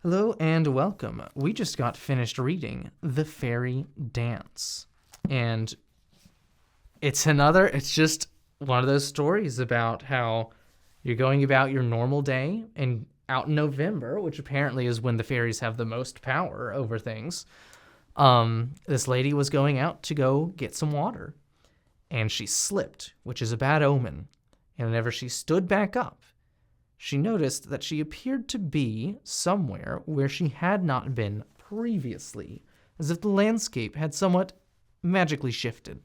Hello and welcome. We just got finished reading The Fairy Dance. And it's just one of those stories about how you're going about your normal day, and out in November, which apparently is when the fairies have the most power over things, this lady was going out to go get some water, and she slipped, which is a bad omen. And whenever she stood back up, she noticed that she appeared to be somewhere where she had not been previously, as if the landscape had somewhat magically shifted.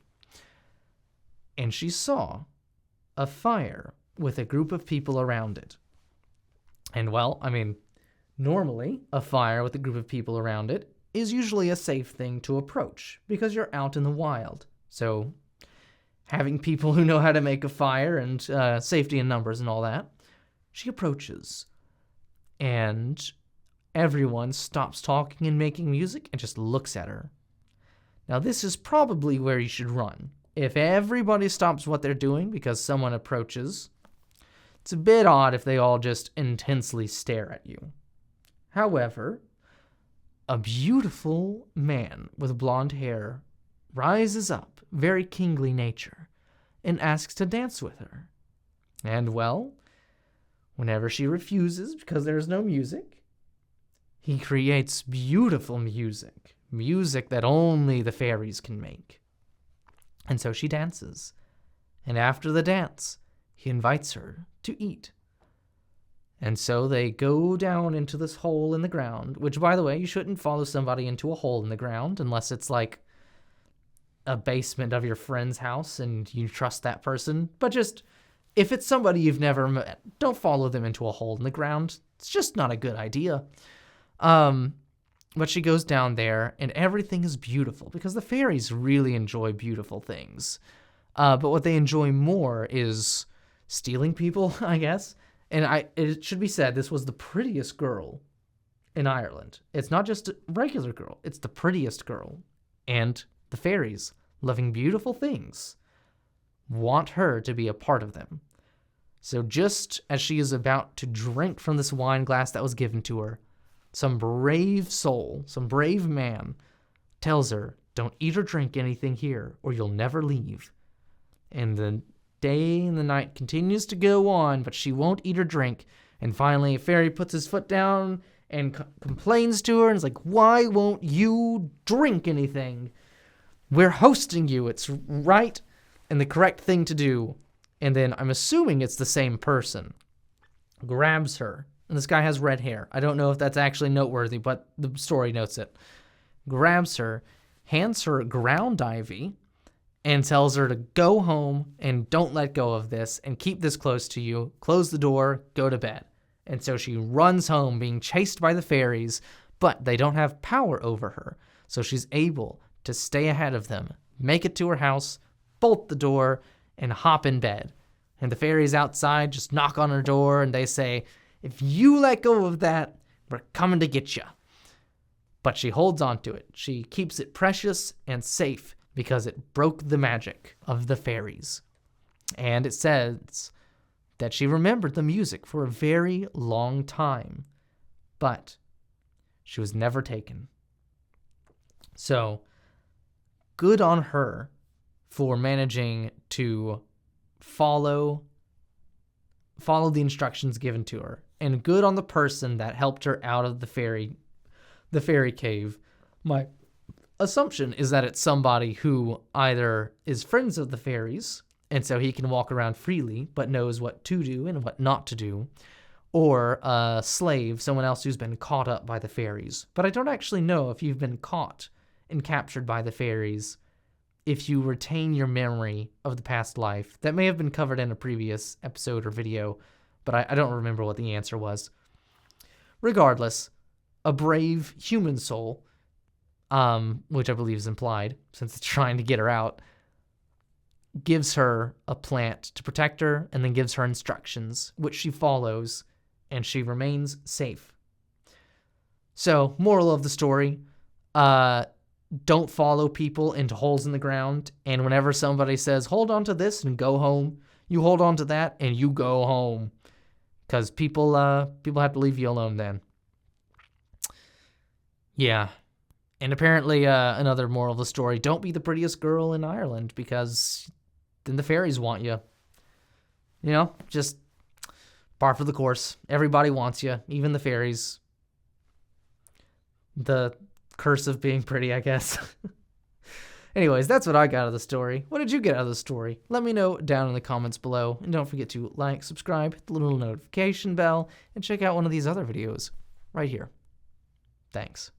And she saw a fire with a group of people around it. And normally a fire with a group of people around it is usually a safe thing to approach because you're out in the wild. So having people who know how to make a fire and safety in numbers and all that, she approaches, and everyone stops talking and making music and just looks at her. Now, this is probably where you should run. If everybody stops what they're doing because someone approaches, it's a bit odd if they all just intensely stare at you. However, a beautiful man with blonde hair rises up, very kingly nature, and asks to dance with her. And, whenever she refuses because there's no music, he creates beautiful music that only the fairies can make. And so she dances. And after the dance, he invites her to eat. And so they go down into this hole in the ground, which, by the way, you shouldn't follow somebody into a hole in the ground unless it's like a basement of your friend's house and you trust that person. But just, if it's somebody you've never met, don't follow them into a hole in the ground. It's just not a good idea. But she goes down there, and everything is beautiful, because the fairies really enjoy beautiful things. But what they enjoy more is stealing people, I guess. And it should be said, this was the prettiest girl in Ireland. It's not just a regular girl, it's the prettiest girl. And the fairies, loving beautiful things, want her to be a part of them. So just as she is about to drink from this wine glass that was given to her, some brave soul, some brave man tells her, don't eat or drink anything here or you'll never leave. And the day and the night continues to go on, but she won't eat or drink. And finally a fairy puts his foot down and complains to her and is like, why won't you drink anything? We're hosting you. It's right and the correct thing to do. And then I'm assuming it's the same person. Grabs her. And this guy has red hair. I don't know if that's actually noteworthy, but the story notes it. Grabs her, hands her ground ivy, and tells her to go home and don't let go of this and keep this close to you. Close the door, go to bed. And so she runs home being chased by the fairies, but they don't have power over her. So she's able to stay ahead of them, make it to her house, bolt the door, and hop in bed. And the fairies outside just knock on her door and they say, if you let go of that, we're coming to get you. But she holds on to it. She keeps it precious and safe because it broke the magic of the fairies. And it says that she remembered the music for a very long time, but she was never taken. So, good on her for managing to follow the instructions given to her, and good on the person that helped her out of the fairy cave. My assumption is that it's somebody who either is friends of the fairies, and so he can walk around freely, but knows what to do and what not to do, or a slave, someone else who's been caught up by the fairies. But I don't actually know if you've been caught and captured by the fairies, if you retain your memory of the past life. That may have been covered in a previous episode or video, but I don't remember what the answer was. Regardless, a brave human soul, which I believe is implied since it's trying to get her out, gives her a plant to protect her and then gives her instructions, which she follows, and she remains safe. So, moral of the story, don't follow people into holes in the ground, and whenever somebody says, hold on to this and go home, you hold on to that and you go home. Because people have to leave you alone then. Yeah. And apparently, another moral of the story, don't be the prettiest girl in Ireland because then the fairies want you. You know, just par for the course. Everybody wants you, even the fairies. The curse of being pretty, I guess. Anyways, that's what I got out of the story. What did you get out of the story? Let me know down in the comments below. And don't forget to like, subscribe, hit the little notification bell, and check out one of these other videos right here. Thanks.